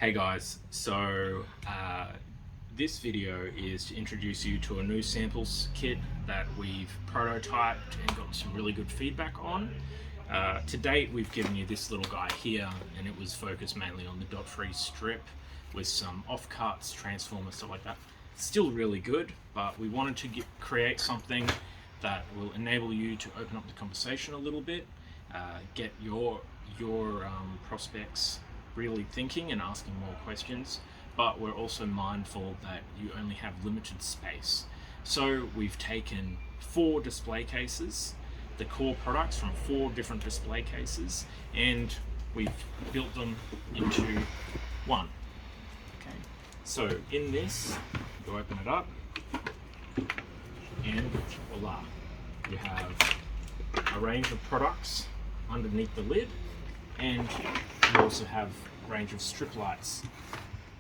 Hey guys, so this video is to introduce you to a new samples kit that we've prototyped and got some really good feedback on. To date, we've given you this little guy here, and it was focused mainly on the dot-free strip with some offcuts, transformers, stuff like that. Still really good, but we wanted to create something that will enable you to open up the conversation a little bit, get your prospects really thinking and asking more questions, but we're also mindful that you only have limited space. So we've taken 4 display cases, the core products from 4 different display cases, and we've built them into one. Okay, so in this, you open it up, and voila, you have a range of products underneath the lid, and you also have a range of strip lights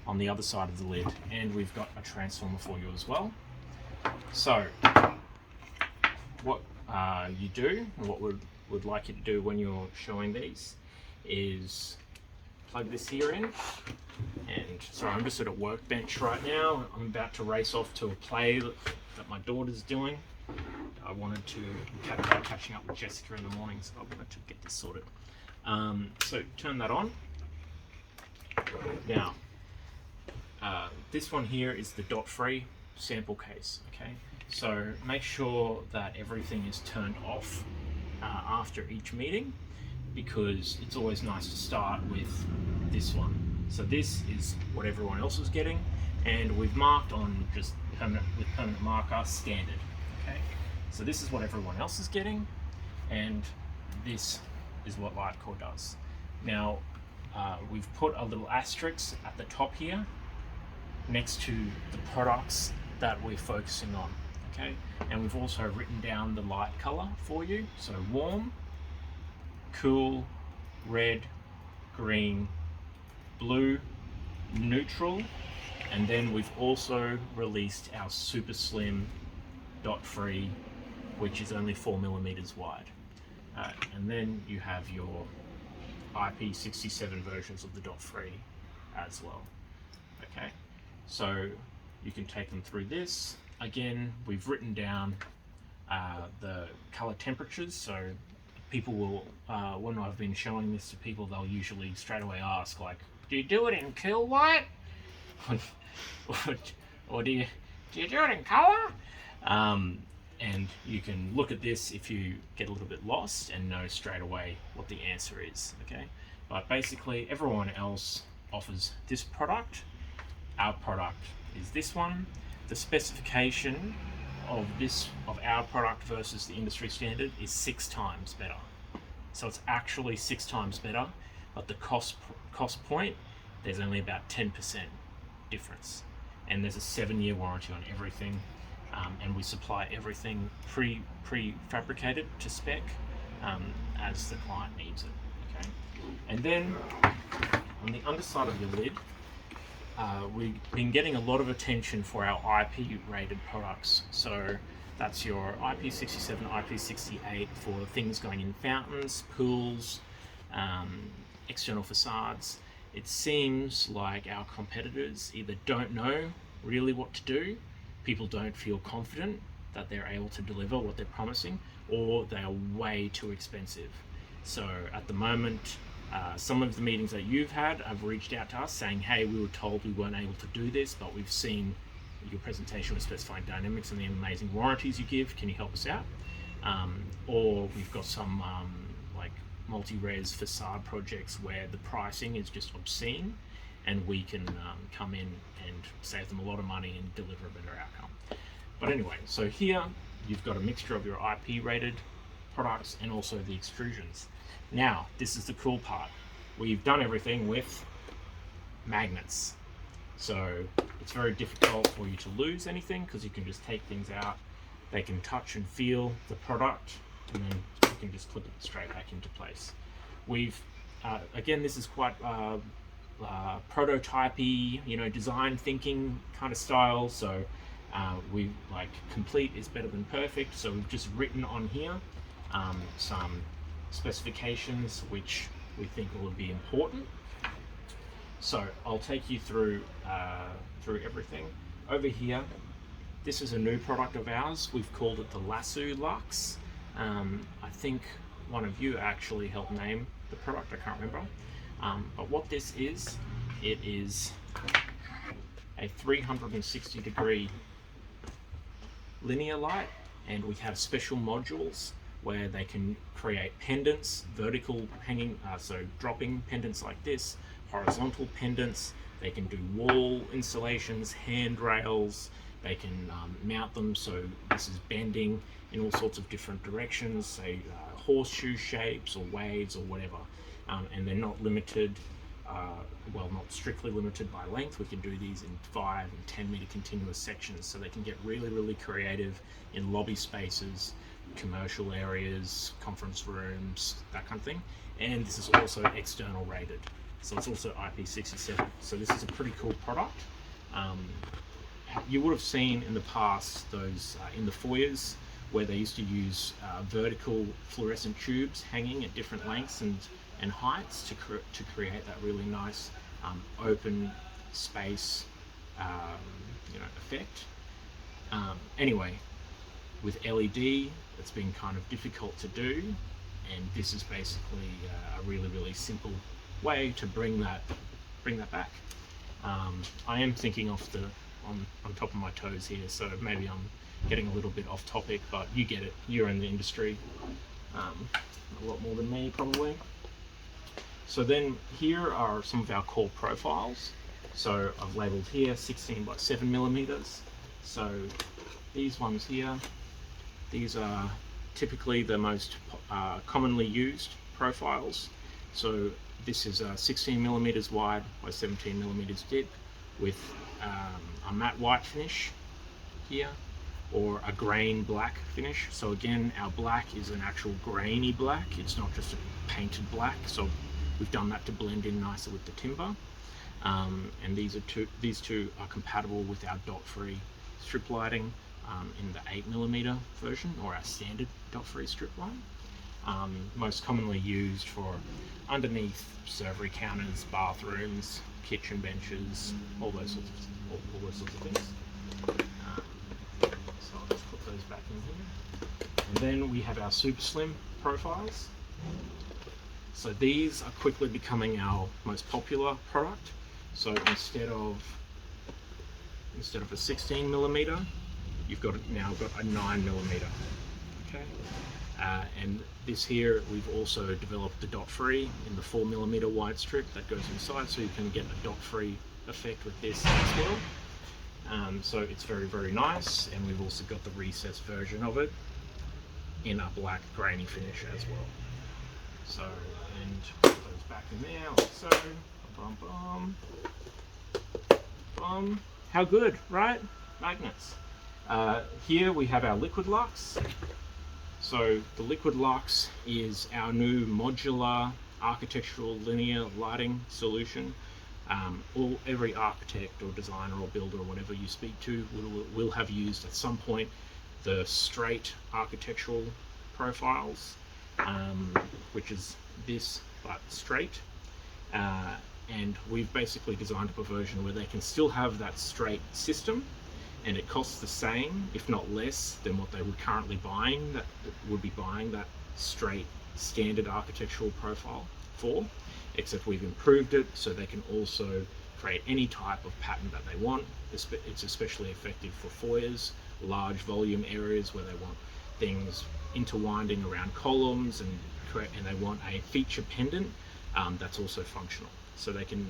on the other side of the lid, and we've got a transformer for you as well. So what you do, and what we'd like you to do when you're showing these, is plug this here in. And so I'm just at a workbench right now. I'm about to race off to a play that my daughter's doing. I wanted to catching up with Jessica in the morning, so I wanted to get this sorted. So turn that on. Now, this one here is the dot-free sample case, okay? So make sure that everything is turned off after each meeting, because it's always nice to start with this one. So this is what everyone else is getting, and we've marked on just with permanent marker standard, okay? So this is what everyone else is getting, and this is what Litecore does. Now, we've put a little asterisk at the top here next to the products that we're focusing on, okay? And we've also written down the light color for you. So warm, cool, red, green, blue, neutral, and then we've also released our super slim dot-free, which is only 4mm wide. And then you have your IP67 versions of the dot-free as well. Okay, so you can take them through this. Again, we've written down the color temperatures, so people will, when I've been showing this to people, they'll usually straight away ask, like, do you do it in cool white? or do you do it in color? And you can look at this if you get a little bit lost and know straight away what the answer is, okay? But basically, everyone else offers this product. Our product is this one. The specification of our product versus the industry standard is 6 times better. So it's actually 6 times better, but the cost point, there's only about 10% difference. And there's a 7-year warranty on everything. And we supply everything pre-fabricated to spec as the client needs it. Okay, and then on the underside of your lid, we've been getting a lot of attention for our IP-rated products. So that's your IP67, IP68 for things going in fountains, pools, external facades. It seems like our competitors either don't know really what to do, people don't feel confident that they're able to deliver what they're promising, or they are way too expensive. So at the moment, some of the meetings that you've had have reached out to us saying, hey, we were told we weren't able to do this, but we've seen your presentation with Specifying Dynamics and the amazing warranties you give. Can you help us out? Or we've got some like multi-res facade projects where the pricing is just obscene, and we can come in and save them a lot of money and deliver a better outcome. But anyway, so here you've got a mixture of your IP rated products and also the extrusions. Now, this is the cool part. We've done everything with magnets. So it's very difficult for you to lose anything, because you can just take things out. They can touch and feel the product, and then you can just clip it straight back into place. We've, again, this is quite prototypey, design thinking kind of style. So we like complete is better than perfect. So we've just written on here some specifications which we think will be important. So I'll take you through everything. Over here, this is a new product of ours. We've called it the Lasoo Lux. I think one of you actually helped name the product, I can't remember. But what this is, it is a 360 degree linear light, and we have special modules where they can create pendants, vertical hanging, so dropping pendants like this, horizontal pendants. They can do wall installations, handrails. They can mount them so this is bending in all sorts of different directions, say horseshoe shapes or waves or whatever. And they're not limited, well, not strictly limited by length. We can do these in 5 and 10 meter continuous sections, so they can get really, really creative in lobby spaces, commercial areas, conference rooms, that kind of thing. And this is also external rated, so it's also IP67. So this is a pretty cool product. You would have seen in the past those in the foyers where they used to use vertical fluorescent tubes hanging at different lengths and heights to create that really nice open space effect. Anyway, with LED, it's been kind of difficult to do, and this is basically a really, really simple way to bring that back. I am thinking on top of my toes here, so maybe I'm getting a little bit off topic, but you get it. You're in the industry a lot more than me, probably. So then here are some of our core profiles. So I've labeled here 16 by 7 millimeters. So these ones here, these are typically the most commonly used profiles. So this is 16 millimeters wide by 17 millimeters deep with a matte white finish here, or a grain black finish. So again, our black is an actual grainy black. It's not just a painted black. So we've done that to blend in nicer with the timber. And these two are compatible with our dot-free strip lighting in the 8mm version, or our standard dot-free strip light. Most commonly used for underneath servery counters, bathrooms, kitchen benches, all those sorts of things. So I'll just put those back in here. And then we have our super slim profiles. So these are quickly becoming our most popular product. So instead of a 16mm, you've now got a 9mm. Okay. And this here, we've also developed the dot-free in the 4mm wide strip that goes inside, so you can get a dot-free effect with this as well. So it's very, very nice, and we've also got the recessed version of it in a black grainy finish as well. So, and put those back in there like so. Bum, bum. Bum. How good, right? Magnets. Here we have our Liquid Lux. So the Liquid Lux is our new modular architectural linear lighting solution. Every architect or designer or builder or whatever you speak to will have used at some point the straight architectural profiles, which is this but straight. And we've basically designed up a version where they can still have that straight system, and it costs the same, if not less, than what they would currently be buying that straight standard architectural profile for, except we've improved it so they can also create any type of pattern that they want. It's especially effective for foyers, large volume areas where they want things interwinding around columns, and they want a feature pendant that's also functional. So they can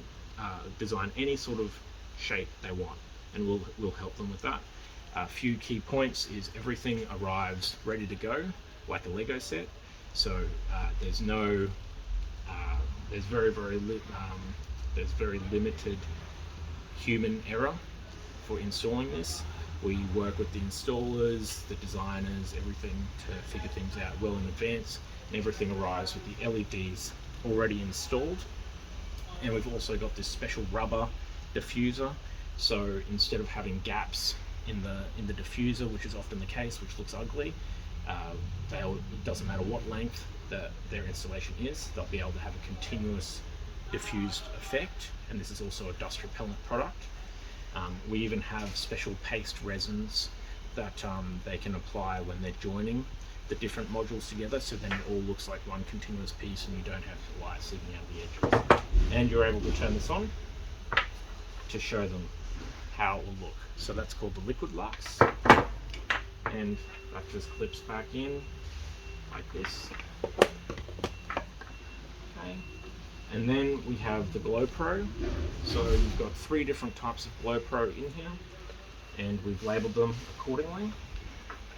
design any sort of shape they want, and we'll help them with that. A few key points is everything arrives ready to go, like a Lego set. So there's very limited human error for installing this. We work with the installers, the designers, everything to figure things out well in advance, and everything arrives with the LEDs already installed. And we've also got this special rubber diffuser. So instead of having gaps in the diffuser, which is often the case, which looks ugly, it doesn't matter what length their installation is, they'll be able to have a continuous diffused effect, and this is also a dust repellent product. We even have special paste resins that they can apply when they're joining the different modules together, so then it all looks like one continuous piece and you don't have light seeping out the edges. And you're able to turn this on to show them how it will look. So that's called the Liquid Lux, and that just clips back in like this. Okay. And then we have the Glow Pro. So you've got 3 different types of Glow Pro in here, and we've labeled them accordingly.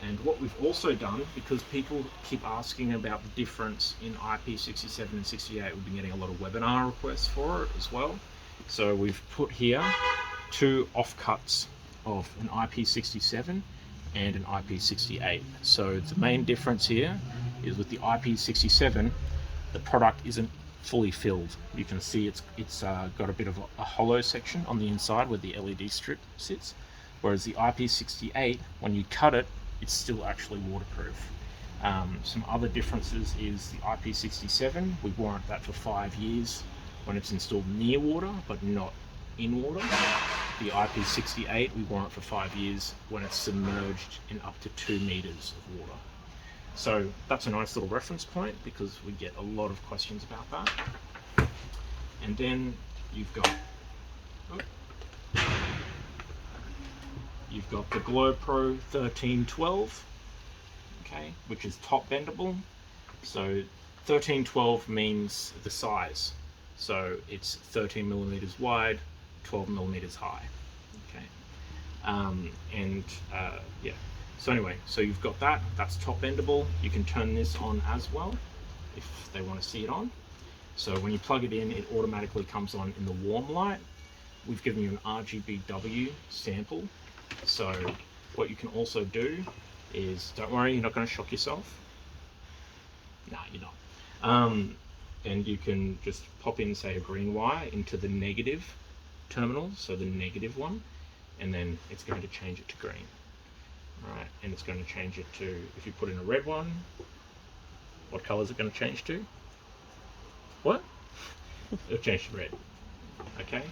And what we've also done, because people keep asking about the difference in IP67 and 68, we've been getting a lot of webinar requests for it as well. So we've put here 2 offcuts of an IP67 and an IP68. So the main difference here is with the IP67, the product isn't fully filled. You can see it's got a bit of a hollow section on the inside where the LED strip sits, whereas the IP68, when you cut it, it's still actually waterproof. Some other differences is the IP67, we warrant that for 5 years when it's installed near water, but not in water. The IP68, we warrant for 5 years when it's submerged in up to 2 meters of water. So that's a nice little reference point because we get a lot of questions about that. And then you've got the Glow Pro 1312, okay, which is top bendable. So 1312 means the size. So it's 13 millimeters wide, 12 millimeters high. Okay, yeah. So anyway, so you've got that. That's top bendable. You can turn this on as well if they want to see it on. So when you plug it in, it automatically comes on in the warm light. We've given you an RGBW sample. So what you can also do is, don't worry, you're not going to shock yourself. No, you're not. And you can just pop in, say, a green wire into the negative terminal, so the negative one, and then it's going to change it to green. All right, and it's going to change it to, if you put in a red one, what color is it going to change to? What? It'll change to red. Okay.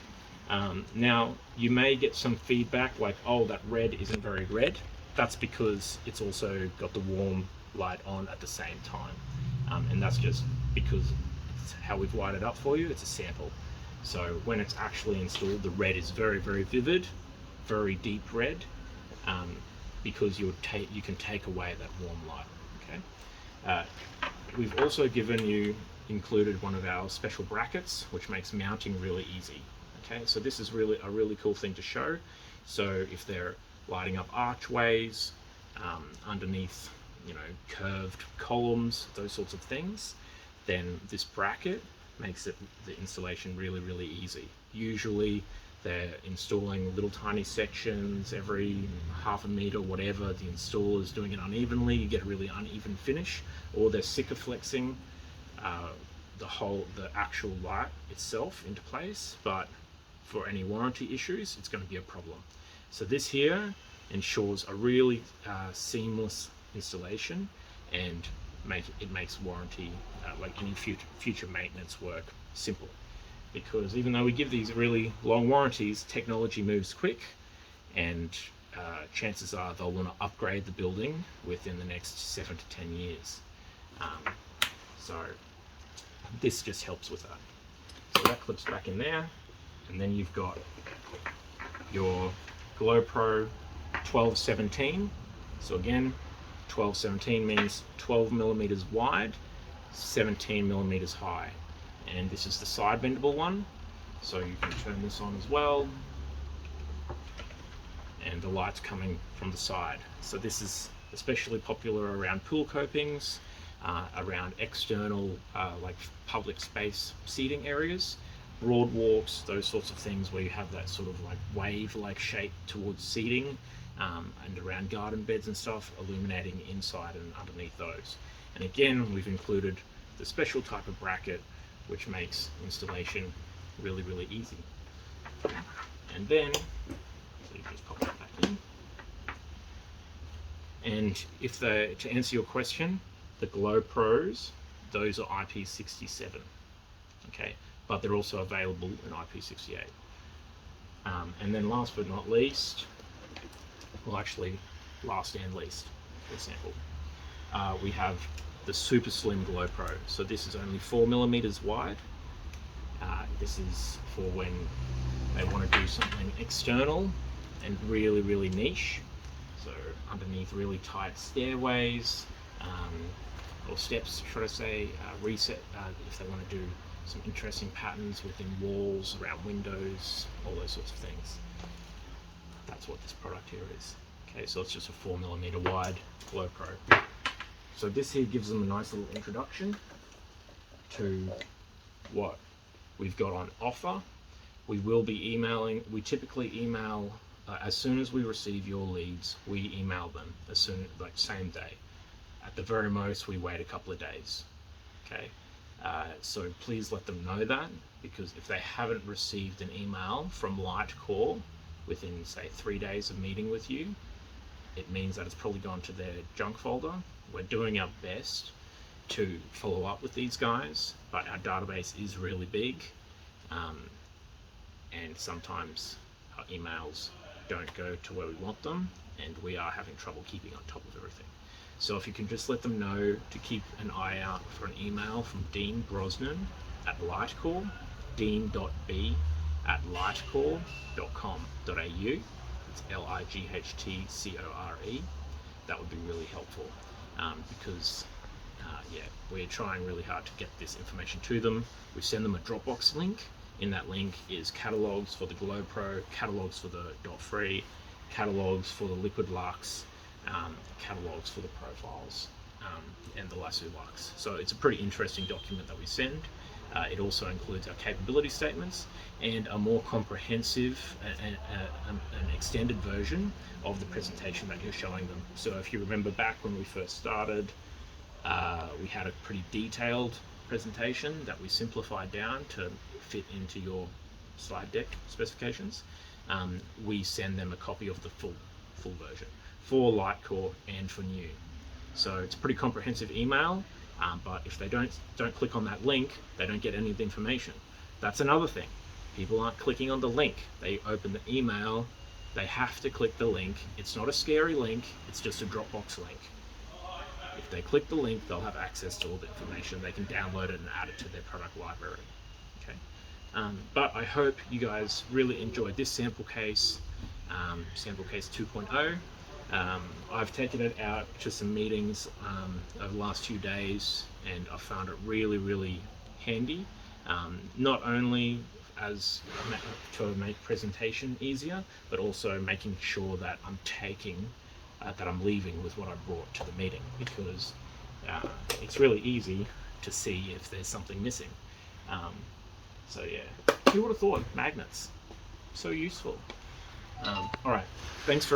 Now, you may get some feedback like, oh, that red isn't very red. That's because it's also got the warm light on at the same time. And that's just because it's how we've wired it up for you. It's a sample. So when it's actually installed, the red is very, very vivid, very deep red, because you can take away that warm light. Okay. We've also included one of our special brackets, which makes mounting really easy. Okay, so this is really a really cool thing to show. So if they're lighting up archways, underneath, curved columns, those sorts of things, then this bracket makes the installation really, really easy. Usually they're installing little tiny sections every half a meter, whatever. The installer is doing it unevenly. You get a really uneven finish, or they're Sikaflexing the actual light itself into place, but for any warranty issues, it's going to be a problem. So this here ensures a really seamless installation, and it makes warranty, like any future maintenance work, simple. Because even though we give these really long warranties, technology moves quick, and chances are they'll want to upgrade the building within the next 7 to 10 years. So this just helps with that. So that clips back in there, and then you've got your Glow Pro 1217. So again, 1217 means 12 millimeters wide, 17 millimeters high. And this is the side bendable one, so you can turn this on as well, and the light's coming from the side. So this is especially popular around pool copings, around external like public space seating areas, broad walks, those sorts of things where you have that sort of like wave-like shape towards seating, and around garden beds and stuff, illuminating inside and underneath those. And again, we've included the special type of bracket which makes installation really, really easy. And then, so you just pop that back in. And to answer your question, the Glow Pros, those are IP67. Okay, but they're also available in IP68. And then last but not least, well actually last and least, for example, we have the Super Slim Glow Pro. So this is only 4mm wide. This is for when they want to do something external and really, really niche. So underneath really tight stairways, or steps, should I say, reset, if they want to do some interesting patterns within walls, around windows, all those sorts of things. That's what this product here is. Okay, so it's just a 4mm wide Glow Pro. So this here gives them a nice little introduction to what we've got on offer. We will be emailing, we typically email, as soon as we receive your leads, we email them as soon, like same day. At the very most, we wait a couple of days, okay? So please let them know that, because if they haven't received an email from Lightcore within, say, 3 days of meeting with you, it means that it's probably gone to their junk folder. We're doing our best to follow up with these guys, but our database is really big, and sometimes our emails don't go to where we want them, and we are having trouble keeping on top of everything. So if you can just let them know to keep an eye out for an email from Dean Brosnan at Lightcore, dean.b@lightcore.com.au. It's LIGHTCORE. That would be really helpful, because we're trying really hard to get this information to them. We send them a Dropbox link. In that link is catalogs for the Glow Pro, catalogs for the Dot Free, catalogs for the Liquid Lux, catalogs for the profiles, and the Lasso Lux. So it's a pretty interesting document that we send. It also includes our capability statements and a more comprehensive and an extended version of the presentation that you're showing them. So if you remember back when we first started, we had a pretty detailed presentation that we simplified down to fit into your slide deck specifications. We send them a copy of the full version for Lightcore and for new. So it's a pretty comprehensive email, but if they don't click on that link, they don't get any of the information. That's another thing. People aren't clicking on the link. They open the email, they have to click the link. It's not a scary link, it's just a Dropbox link. If they click the link, they'll have access to all the information. They can download it and add it to their product library. Okay. But I hope you guys really enjoyed this sample case, sample case 2.0. I've taken it out to some meetings over the last few days, and I found it really, really handy. Not only as to make presentation easier, but also making sure that I'm that I'm leaving with what I brought to the meeting, because it's really easy to see if there's something missing. So yeah, who would have thought magnets? So useful. All right, thanks for